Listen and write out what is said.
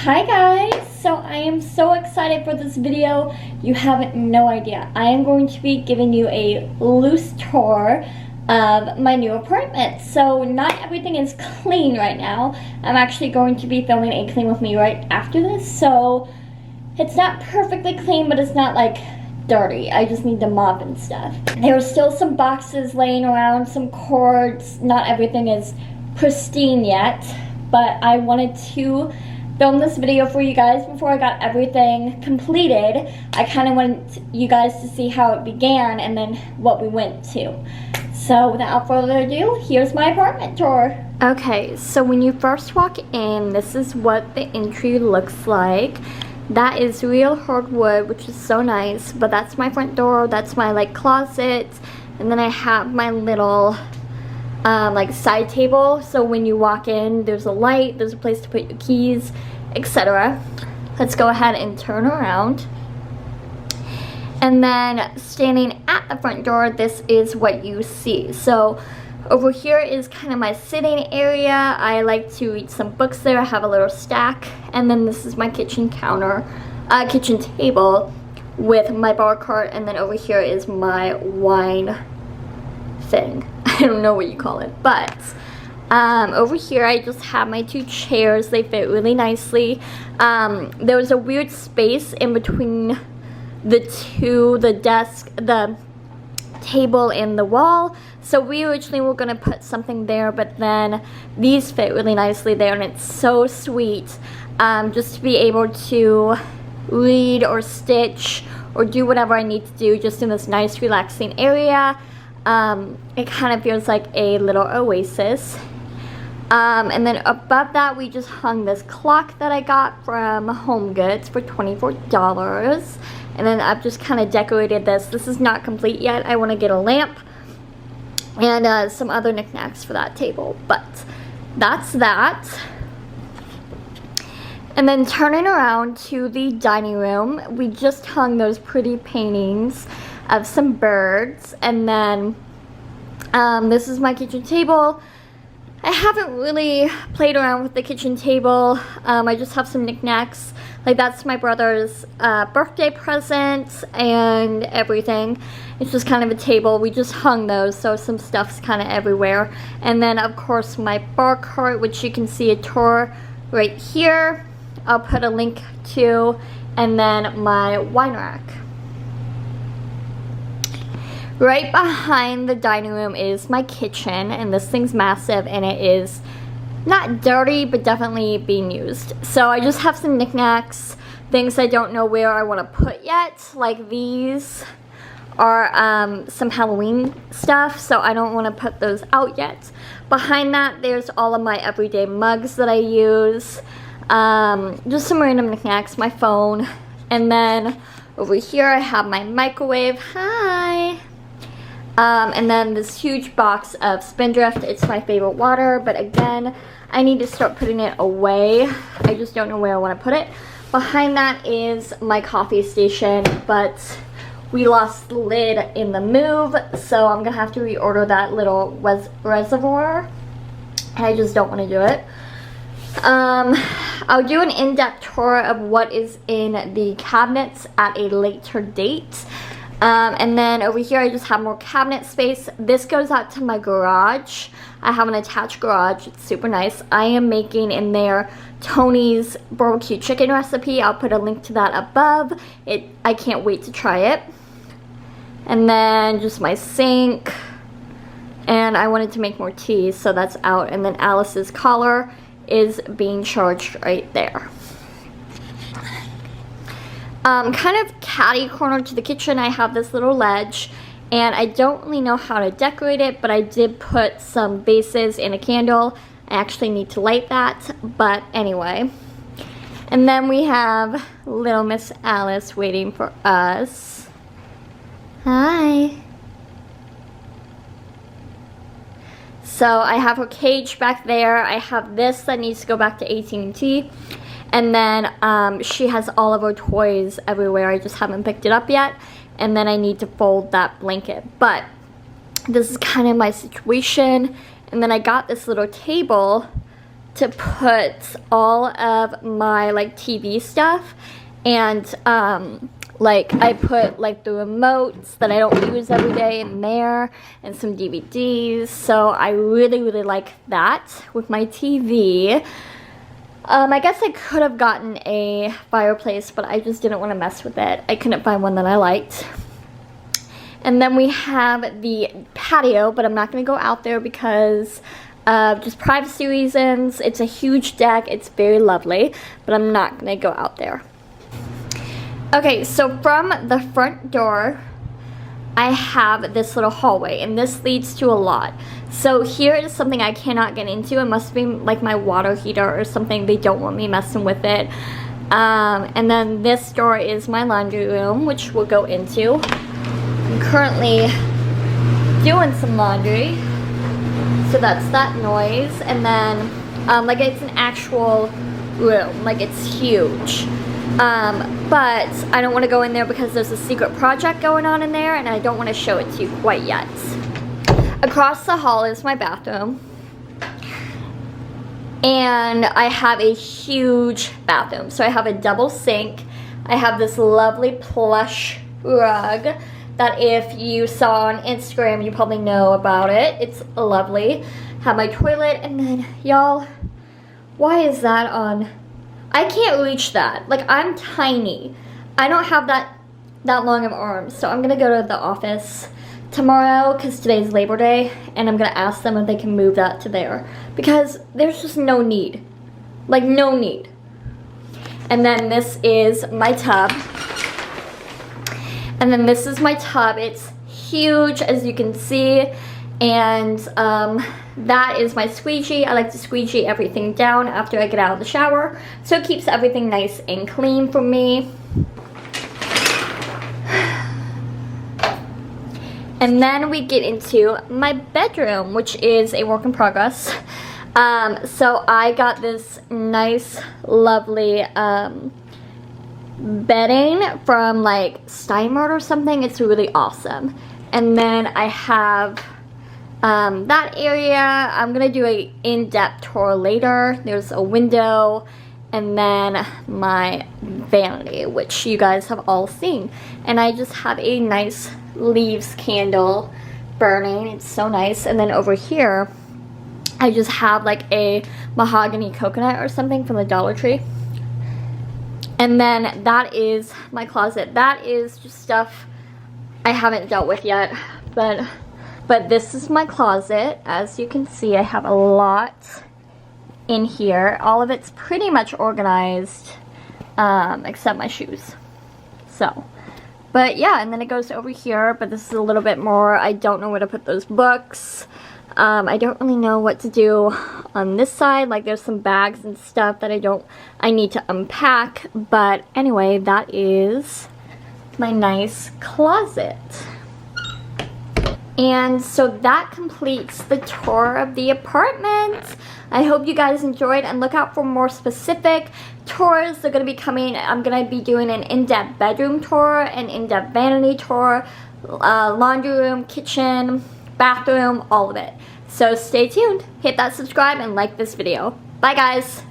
Hi guys, so I am so excited for this video. You have no idea. I am going to be giving you a loose tour of my new apartment. So not everything is clean right now. I'm actually going to be filming a clean with me right after this. So it's not perfectly clean, but it's not like dirty. I just need to mop and stuff. There are still some boxes laying around, some cords. Not everything is pristine yet, but I wanted to film this video for you guys before I got everything completed. I kind of want you guys to see how it began and then what we went to. So without further ado, here's my apartment tour. Okay, so when you first walk in, this is what the entry looks like. That is real hardwood, which is so nice, but that's my front door, that's my like closet, and then I have my little like side table, so when you walk in there's a light, there's a place to put your keys, etc. Let's go ahead and turn around. And then standing at the front door, this is what you see. So over here is kind of my sitting area. I like to read some books there. I have a little stack. And then this is my kitchen counter, kitchen table with my bar cart. And then over here is my wine thing. I don't know what you call it, but over here I just have my two chairs. They fit really nicely. There was a weird space in between the desk, the table, and the wall, so we originally were gonna put something there, but then these fit really nicely there, and it's so sweet just to be able to read or stitch or do whatever I need to do just in this nice relaxing area. It kind of feels like a little oasis. And then above that we just hung this clock that I got from Home Goods for $24. And then I've just kind of decorated this. This is not complete yet. I want to get a lamp and some other knickknacks for that table. But that's that. And then turning around to the dining room, we just hung those pretty paintings of some birds. And then this is my kitchen table. I haven't really played around with the kitchen table. I just have some knickknacks. Like that's my brother's birthday present and everything. It's just kind of a table. We just hung those, so some stuff's kind of everywhere. And then of course my bar cart, which you can see a tour right here. I'll put a link to. And then my wine rack. Right behind the dining room is my kitchen, and this thing's massive, and it is not dirty, but definitely being used. So I just have some knickknacks, things I don't know where I want to put yet. Like these are some Halloween stuff, so I don't want to put those out yet. Behind that, there's all of my everyday mugs that I use. Just some random knickknacks, my phone. And then over here I have my microwave. Hi! And then this huge box of Spindrift. It's my favorite water, but again, I need to start putting it away. I just don't know where I want to put it. Behind that is my coffee station, but we lost the lid in the move, so I'm gonna have to reorder that little reservoir. I just don't want to do it. I'll do an in-depth tour of what is in the cabinets at a later date. And then over here I just have more cabinet space. This goes out to my garage. I have an attached garage. It's super nice. I am making in there Tony's barbecue chicken recipe. I'll put a link to that above. I can't wait to try it. And then just my sink. And I wanted to make more tea, so that's out. And then Alice's collar is being charged right there. Kind of catty corner to the kitchen, I have this little ledge, and I don't really know how to decorate it, but I did put some vases and a candle. I actually need to light that, but anyway. And then we have little Miss Alice waiting for us. Hi. So I have her cage back there. I have this that needs to go back to AT&T. And then she has all of her toys everywhere. I just haven't picked it up yet. And then I need to fold that blanket. But this is kind of my situation. And then I got this little table to put all of my like TV stuff, and like I put like the remotes that I don't use every day in there, and some DVDs. So I really like that with my TV. I guess I could have gotten a fireplace, but I just didn't want to mess with it. I couldn't find one that I liked. And then we have the patio, but I'm not going to go out there because of just privacy reasons. It's a huge deck. It's very lovely, but I'm not going to go out there. Okay, so from the front door, I have this little hallway, and this leads to a lot. So here is something I cannot get into. It must be like my water heater or something. They don't want me messing with it. And then this door is my laundry room, which we'll go into. I'm currently doing some laundry, so that's that noise. And then like it's an actual room, like it's huge. But I don't want to go in there because there's a secret project going on in there, and I don't want to show it to you quite yet. Across the hall is my bathroom, and I have a huge bathroom. So I have a double sink. I have this lovely plush rug that if you saw on Instagram, you probably know about it. It's lovely. Have my toilet, and then y'all, why is that on? I can't reach that. Like, I'm tiny. I don't have that long of arms. So I'm gonna go to the office tomorrow because today's Labor Day, and I'm gonna ask them if they can move that to there because there's just no need. Like, no need. And then this is my tub. And then this is my tub. It's huge, as you can see. And that is my squeegee. I like to squeegee everything down after I get out of the shower, so it keeps everything nice and clean for me. And then we get into my bedroom, which is a work in progress. So I got this nice, lovely bedding from like Steinmart or something. It's really awesome. And then I have that area. I'm gonna do a in-depth tour later. There's a window, and then my vanity, which you guys have all seen. And I just have a nice leaves candle burning. It's so nice. And then over here, I just have like a mahogany coconut or something from the Dollar Tree. And then that is my closet. That is just stuff I haven't dealt with yet, but this is my closet. As you can see, I have a lot in here. All of it's pretty much organized, except my shoes. So, but yeah, and then it goes over here, but this is a little bit more, I don't know where to put those books. I don't really know what to do on this side. Like, there's some bags and stuff that I need to unpack. But anyway, that is my nice closet. And so that completes the tour of the apartment. I hope you guys enjoyed, and look out for more specific tours. They're going to be coming. I'm going to be doing an in-depth bedroom tour, an in-depth vanity tour, laundry room, kitchen, bathroom, all of it. So stay tuned. Hit that subscribe and like this video. Bye guys.